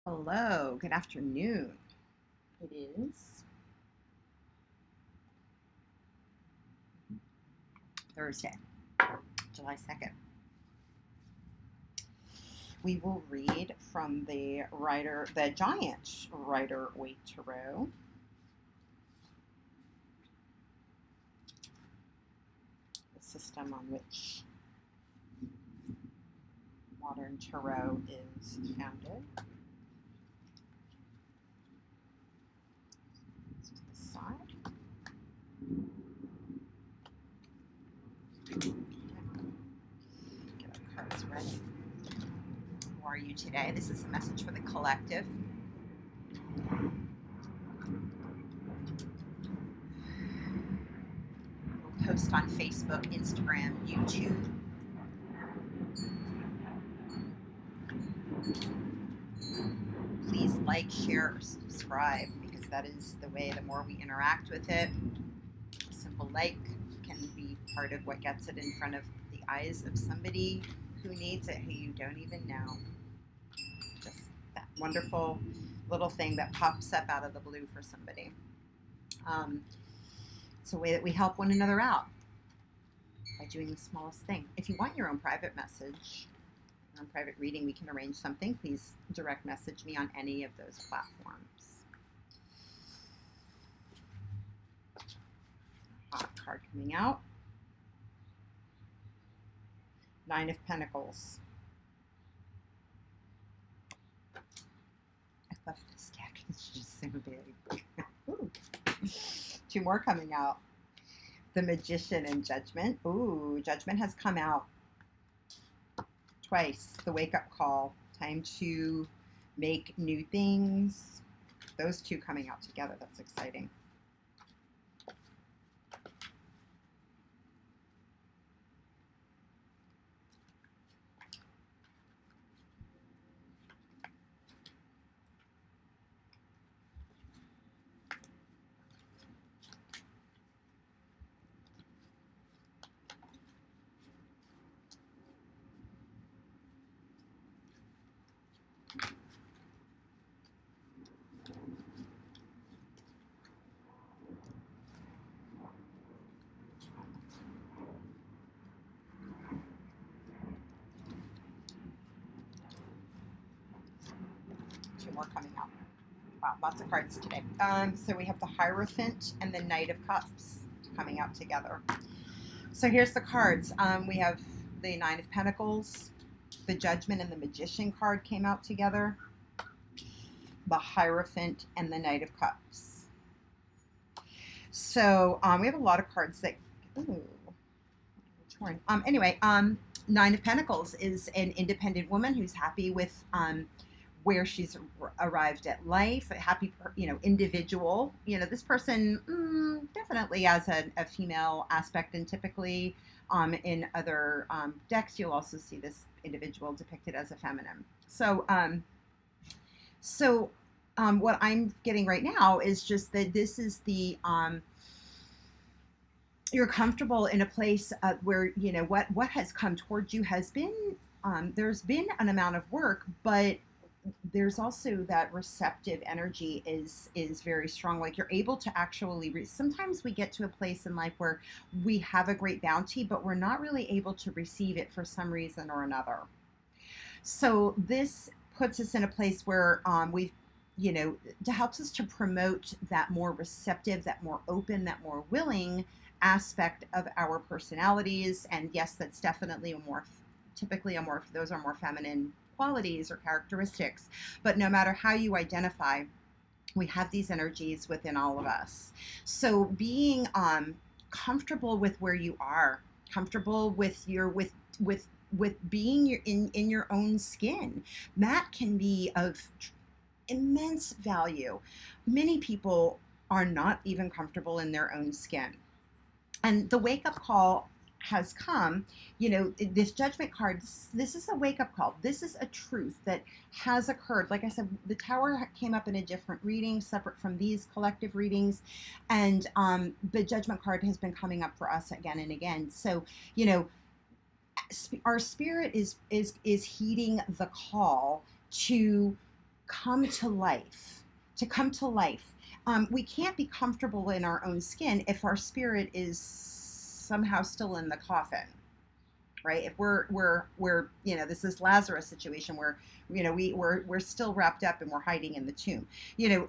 Hello, good afternoon. It is Thursday, July 2nd. We will read from the giant Rider-Waite Tarot. The system on which modern tarot is founded. To the side. Get our cards ready. Who are you today? This is a message for the collective. We'll post on Facebook, Instagram, YouTube. Please like, share, or subscribe, because that is the way, the more we interact with it. A simple like can be part of what gets it in front of the eyes of somebody who needs it, who you don't even know. Just that wonderful little thing that pops up out of the blue for somebody. It's a way that we help one another out by doing the smallest thing. If you want your own private message, your own private reading, we can arrange something. Please direct message me on any of those platforms. Hot card coming out. Nine of Pentacles. I love this deck. It's just so big. Ooh. Two more coming out. The Magician and Judgment. Ooh, Judgment has come out twice. The wake-up call. Time to make new things. Those two coming out together. That's exciting. Two more coming out. Wow, lots of cards today. So we have the Hierophant and the Knight of Cups coming out together. So here's the cards. We have the Nine of Pentacles, the Judgment and the Magician card came out together, the Hierophant and the Knight of Cups. So we have a lot of cards that, ooh, torn. Anyway, Nine of Pentacles is an independent woman who's happy with where she's arrived at life, a happy, individual. This person definitely has a female aspect, and typically in other decks, you'll also see this individual depicted as a feminine. So, what I'm getting right now is just that this is the, you're comfortable in a place where, what has come towards you has been, there's been an amount of work, but there's also that receptive energy is very strong. Like you're able to actually sometimes we get to a place in life where we have a great bounty, but we're not really able to receive it for some reason or another. So this puts us in a place where we've, helps us to promote that more receptive, that more open, that more willing aspect of our personalities. And yes, that's definitely those are more feminine qualities or characteristics. But no matter how you identify, we have these energies within all of us. So being comfortable with where you are, comfortable with being in your own skin, that can be of immense value. Many people are not even comfortable in their own skin. And the wake-up call has come, this Judgment card, this is a wake-up call. This is a truth that has occurred. Like I said, the Tower came up in a different reading, separate from these collective readings, and the Judgment card has been coming up for us again and again. So, our spirit is heeding the call to come to life, to come to life. We can't be comfortable in our own skin if our spirit is somehow still in the coffin, right? If we're this is Lazarus situation where we're still wrapped up and we're hiding in the tomb. You know,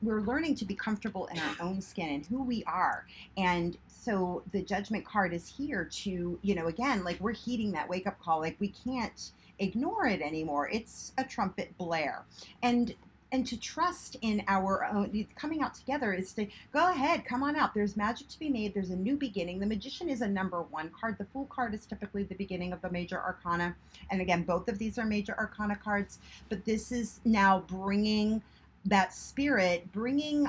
we're learning to be comfortable in our own skin and who we are. And so the judgment card is here to, again, like, we're heeding that wake up call. Like, we can't ignore it anymore. It's a trumpet blare. And to trust in our own coming out together is to go ahead, come on out. There's magic to be made. There's a new beginning. The Magician is a number 1 card. The Fool card is typically the beginning of the major arcana. And again, both of these are major arcana cards, but this is now bringing that spirit, bringing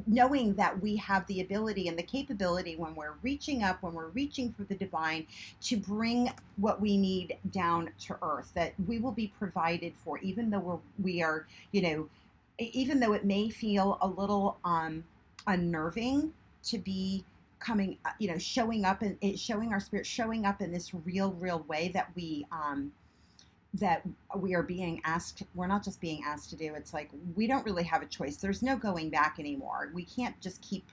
knowing that we have the ability and the capability, when we're reaching up, when we're reaching for the divine, to bring what we need down to earth, that we will be provided for, even though we are, even though it may feel a little unnerving to be coming, showing up and showing our spirit, showing up in this real way that we are being asked. We're not just being asked to do. It's like, we don't really have a choice. There's no going back anymore. We can't just keep,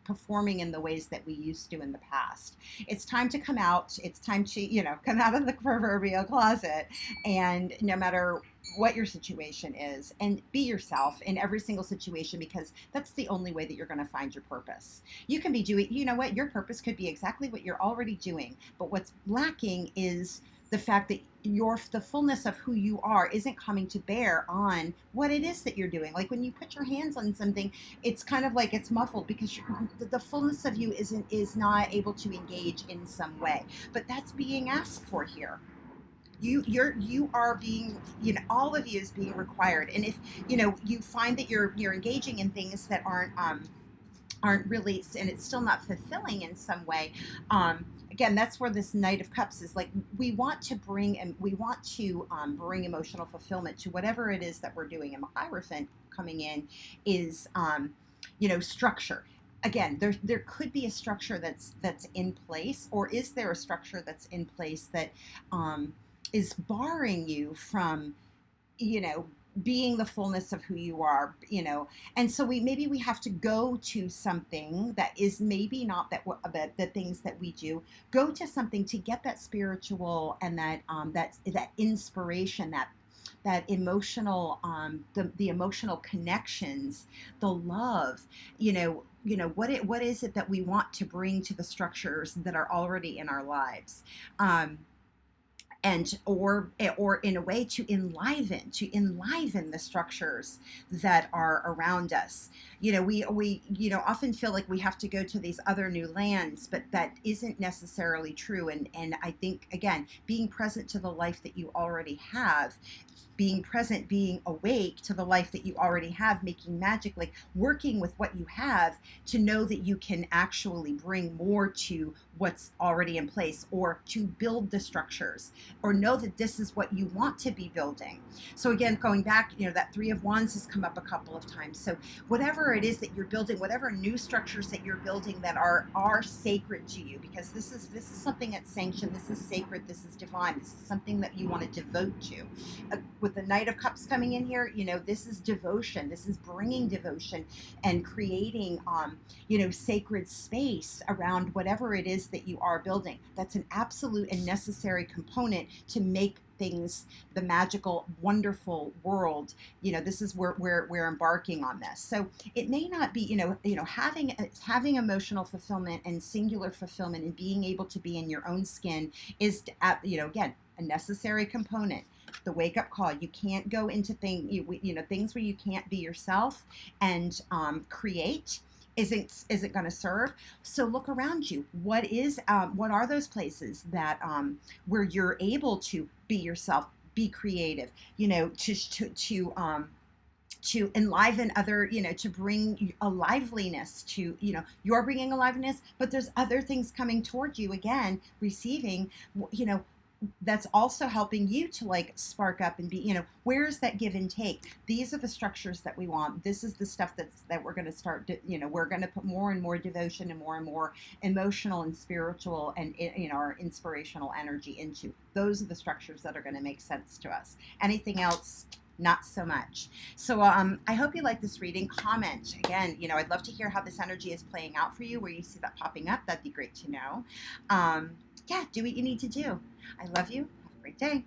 performing in the ways that we used to in the past. It's time to come out. It's time to, come out of the proverbial closet, and no matter what your situation is, and be yourself in every single situation, because that's the only way that you're going to find your purpose. You can be doing, your purpose could be exactly what you're already doing, but what's lacking is the fact that the fullness of who you are isn't coming to bear on what it is that you're doing. Like, when you put your hands on something, it's kind of like it's muffled because the fullness of you is not able to engage in some way. But that's being asked for here. You are being, all of you is being required. And if you find that you're engaging in things that aren't really, and it's still not fulfilling in some way, again, that's where this Knight of Cups is. Like, we want to bring emotional fulfillment to whatever it is that we're doing. And the Hierophant coming in is structure. Again, there could be a structure that's in place, or is there a structure that's in place that is barring you from being the fullness of who you are, and so we have to go to something that is maybe not the things that we do. Go to something to get that spiritual and that inspiration, that emotional, the emotional connections, the love, what is it that we want to bring to the structures that are already in our lives. And or in a way to enliven the structures that are around us. We often feel like we have to go to these other new lands, but that isn't necessarily true. And I think, again, being present to the life that you already have, being present, being awake to the life that you already have, making magic, like working with what you have to know that you can actually bring more to what's already in place, or to build the structures, or know that this is what you want to be building. So again, going back, that 3 of Wands has come up a couple of times. So whatever it is that you're building, whatever new structures that you're building that are sacred to you, because this is something that's sanctioned, this is sacred, this is divine, this is something that you want to devote to. With the Knight of Cups coming in here, this is devotion. This is bringing devotion and creating, sacred space around whatever it is that you are building. That's an absolute and necessary component to make things the magical, wonderful world. This is where we're embarking on this. So it may not be, having emotional fulfillment and singular fulfillment and being able to be in your own skin is, again, a necessary component. The wake-up call. You can't go into things where you can't be yourself and create isn't going to serve. So look around you. What are those places that where you're able to be yourself, be creative, to enliven other, to bring a liveliness to, you're bringing a liveliness, but there's other things coming toward you, again, receiving, that's also helping you to like spark up and be, where's that give and take? These are the structures that we want. This is the stuff that we're going to start, we're going to put more and more devotion and more emotional and spiritual and, our inspirational energy into. Those are the structures that are going to make sense to us. Anything else, not so much. So I hope you like this reading. Comment again. I'd love to hear how this energy is playing out for you, where you see that popping up. That'd be great to know. Yeah, do what you need to do. I love you. Have a great day.